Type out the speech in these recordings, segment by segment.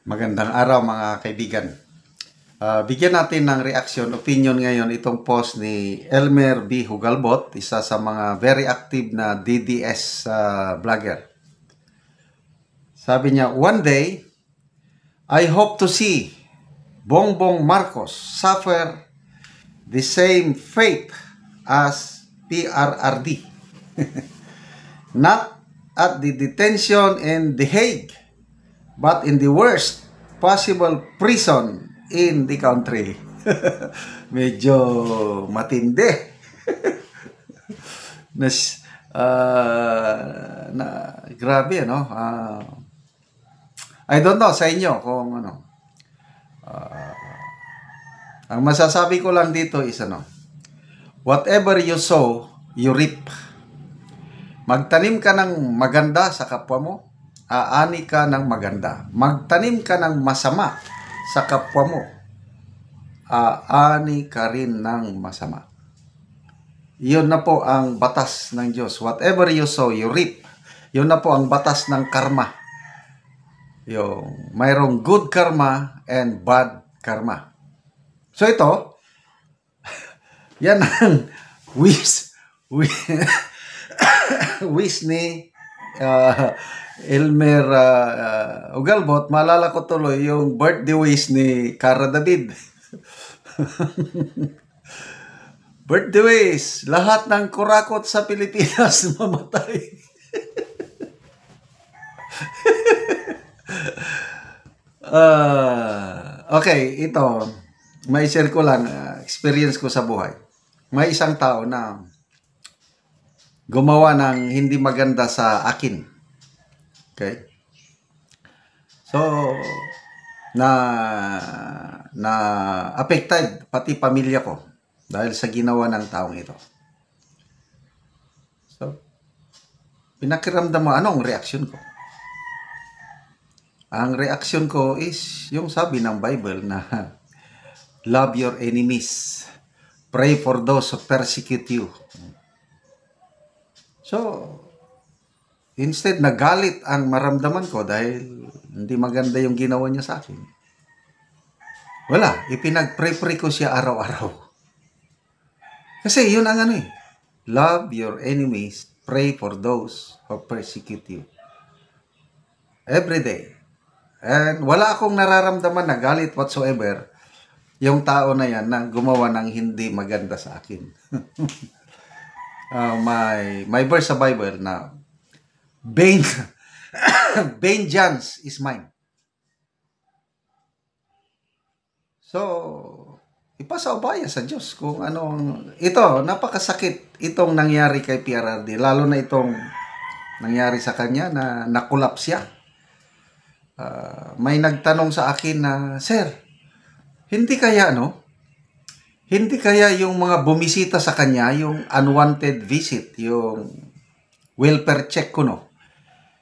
Magandang araw mga kaibigan. Bigyan natin ng reaction, opinion ngayon itong post ni Elmer B. Hugalbot, isa sa mga very active na DDS vlogger. Sabi niya, one day, I hope to see Bongbong Marcos suffer the same fate as PRRD. Not at the detention in The Hague, but in the worst possible prison in the country. Medyo matindi. Grabe, ano? I don't know sa inyo kung ano. Ang masasabi ko lang dito is ano, whatever you sow, you reap. Magtanim ka ng maganda sa kapwa mo, aani ka ng maganda. Magtanim ka ng masama sa kapwa mo, aani ka rin ng masama. Yun na po ang batas ng Diyos. Whatever you sow, you reap. Yun na po ang batas ng karma. Yung mayroong good karma and bad karma. So ito, yan ang wish ni Elmer Hugalbot. Maalala ko tuloy yung birthday wish ni Cara David. Birthday wish, lahat ng kurakot sa Pilipinas mamatay. Okay, ito, may share ko lang, experience ko sa buhay. May isang tao na gumawa ng hindi maganda sa akin. Okay? So, na affected pati pamilya ko dahil sa ginawa ng taong ito. So, pinakiramdam mo, anong reaction ko? Ang reaction ko is yung sabi ng Bible na love your enemies, pray for those who persecute you. So, instead nagalit ang maramdaman ko dahil hindi maganda yung ginawa niya sa akin. Wala, ipinag-pray ko siya araw-araw. Kasi yun ang ano eh. Love your enemies, pray for those who persecute you. Every day. And wala akong nararamdaman na galit whatsoever yung tao na yan na gumawa ng hindi maganda sa akin. My verse sa Bible na vengeance is mine. So, ipasaubaya sa Diyos kung anong... Ito, napakasakit itong nangyari kay PRRD. Lalo na itong nangyari sa kanya na nakulaps siya. May nagtanong sa akin na, Sir, hindi kaya hindi kaya yung mga bumisita sa kanya, yung unwanted visit, yung welfare check ko,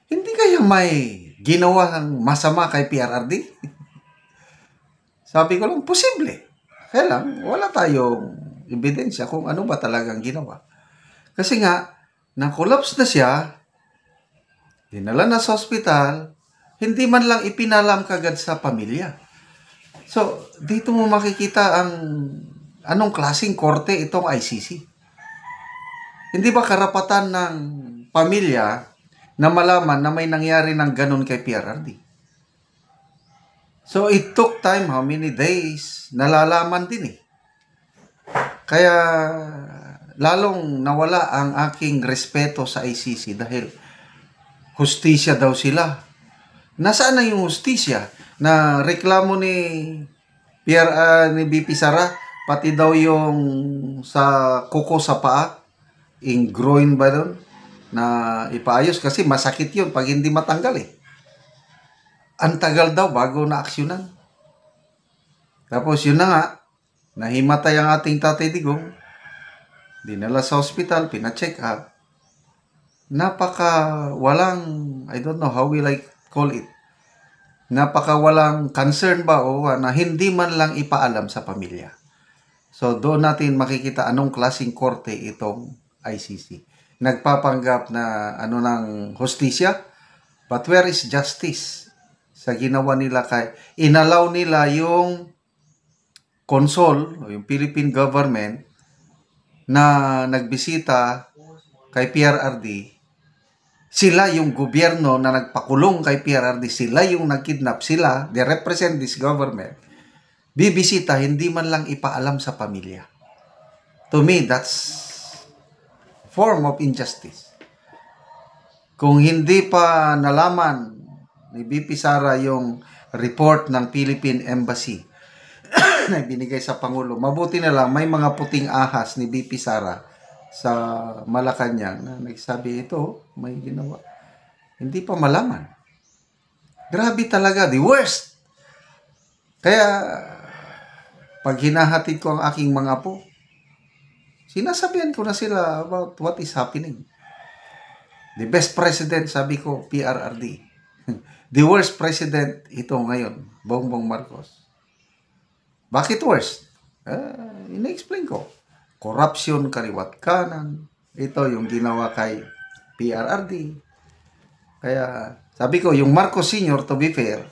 hindi kaya may ginawang masama kay PRRD? Sabi ko lang, posible. Kaya lang, wala tayong ebidensya kung ano ba talagang ginawa. Kasi nga, na-collapse na siya, dinala na sa ospital, hindi man lang ipinalam kagad sa pamilya. So, dito mo makikita anong klaseng korte itong ICC. Hindi ba karapatan ng pamilya na malaman na may nangyari ng ganun kay PRRD? So, it took time, how many days, nalalaman din eh. Kaya, lalong nawala ang aking respeto sa ICC dahil hustisya daw sila. Nasaan na yung hustisya na reklamo ni BP Sara, pati daw yung sa kuko sa paa, groin ba doon, na ipaayos kasi masakit yun pag hindi matanggal eh. Ang tagal daw bago na-aksyonan. Tapos yun na nga, nahimatay ang ating Tatay Digong, dinala sa hospital, pina-check up. Walang, I don't know how will I call it, walang concern ba o na hindi man lang ipaalam sa pamilya. So doon natin makikita anong klaseng korte itong ICC. Nagpapanggap na ng hustisya, but where is justice? sa ginawa nila kay inalaw nila yung consul o yung Philippine government na nagbisita kay PRRD. Sila yung gobyerno na nagpakulong kay PRRD, sila yung nagkidnap, sila, they represent this government. Bibisita, hindi man lang ipaalam sa pamilya. To me, that's form of injustice. Kung hindi pa nalaman ni BP Sara yung report ng Philippine Embassy na binigay sa Pangulo, mabuti na lang may mga puting ahas ni BP Sara sa Malacanang na nagsabi ito, may ginawa. Hindi pa malaman. Grabe talaga, the worst. Kaya, pag hinahatid ko ang aking mga apo, sinasabihan ko na sila about what is happening. The best president, sabi ko, PRRD. The worst president, ito ngayon, Bongbong Marcos. Bakit worst? Ina-explain ko. Corruption, kaliwat kanan. Ito yung ginawa kay PRRD. Kaya, sabi ko, yung Marcos Sr., to be fair,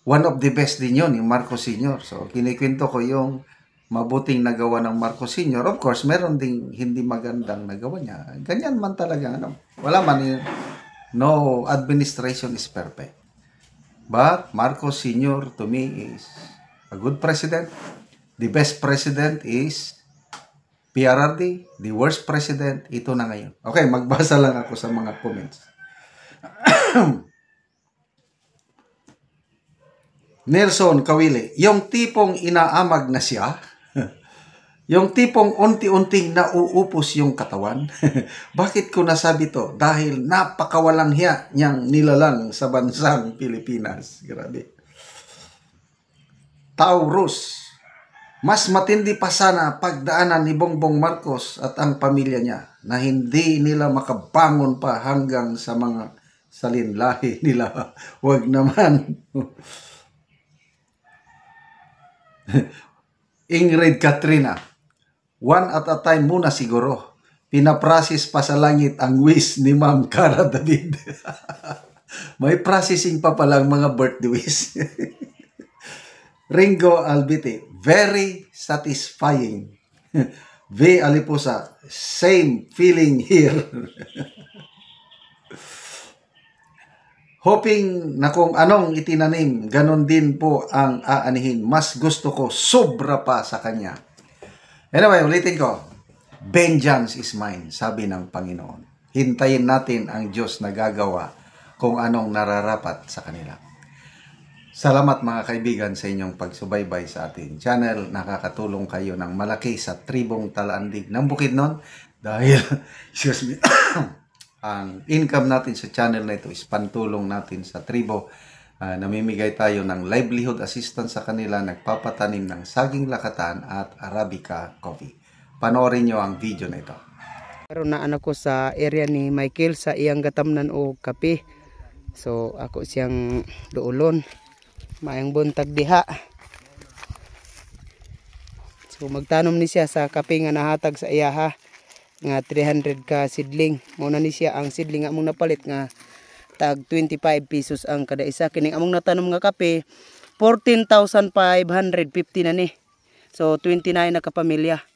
one of the best din yun, yung Marcos Sr. So, kinikwento ko yung mabuting nagawa ng Marcos Sr. Of course, meron ding hindi magandang nagawa niya. Ganyan man talaga. Wala man yun. No administration is perfect. But Marcos Sr. to me is a good president. The best president is PRRD. The worst president, ito na ngayon. Okay, magbasa lang ako sa mga comments. Nelson Kawili, yung tipong inaamag na siya, yung tipong unti-unting nauupos yung katawan. Bakit ko nasabi to? Dahil napakawalang hiya niyang nilalang sa bansang Pilipinas. Grabe. Taurus, mas matindi pa sana pagdaanan ni Bongbong Marcos at ang pamilya niya na hindi nila makabangon pa hanggang sa mga salinlahi nila. Huwag naman. Ingrid Katrina, one at a time muna siguro. Pinaprocess pa sa langit ang wish ni Ma'am Cara David. May processing pa palang mga birthday wish. Ringo Albite, very satisfying. V. Alipusa, same feeling here. Hoping na kung anong itinanim, ganon din po ang aanihin. Mas gusto ko, sobra pa sa kanya. Anyway, ulitin ko. Vengeance is mine, sabi ng Panginoon. Hintayin natin ang Diyos na gagawa kung anong nararapat sa kanila. Salamat mga kaibigan sa inyong pagsubaybay sa ating channel. Nakakatulong kayo ng malaki sa tribong Talaandig ng Bukidnon dahil, excuse me, ang income natin sa channel na ito is pantulong natin sa tribo. Namimigay tayo ng livelihood assistance sa kanila, nagpapatanim ng saging lakatan at Arabica coffee. Panoorin nyo ang video na ito. Karon na anak ko sa area ni Michael sa iyang gatamnan o kape. So ako siyang duulon. Mayang buntag diha. So magtanom ni siya sa kape nga nahatag sa iyaha nga 300 ka sidling. Muna ni siya ang sidling among napalit nga tag 25 pesos ang kada isa. Kining among natanom nga kape 14,550 na ni. So 29 na kapamilya.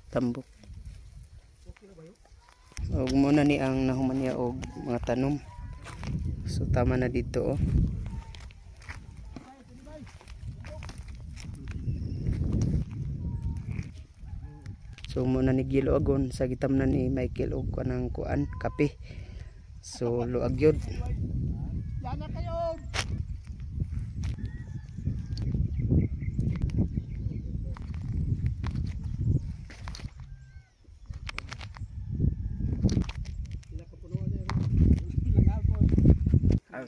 Tambok. Og muna ni ang nahuman niya og mga tanom. So tama na dito oh. So muna ni gilo agon sa gitamnan ni Michael og kanang kuan kape. So luag yun. Yana kayo.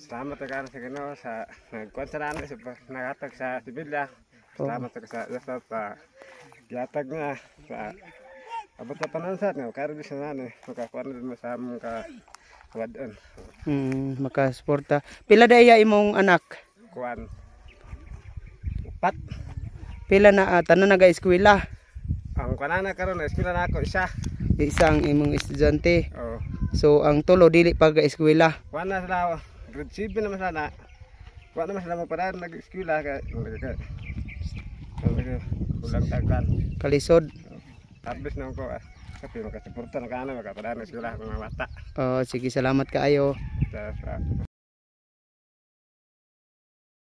Salamat ka sa Ginoo sa nagkonsaran sa nagatag sa Sibilya. Salamat ka sa Diyos sa gihatag nga sa abot na panansat nga karon sa nani makakuan mo sa among ka wadon. Makasuporta. Pila daya imong anak? Kuan. Upat. Pila na tanan naga-eskwela? Ang kanana karon na eskwela na ako isa. Isang imong estudyante. Oh. So ang tulo dili pa ga-eskwela. Kuha na sila, grade 7 naman sana. Kuha naman sila magparaan nag-eskwela kaya ulang tagan. Kalisod. Tapos naman ko, kasi makasuporta na ka na, makaparaan na eskwela ng mga bata. Sige, salamat kaayo. Sa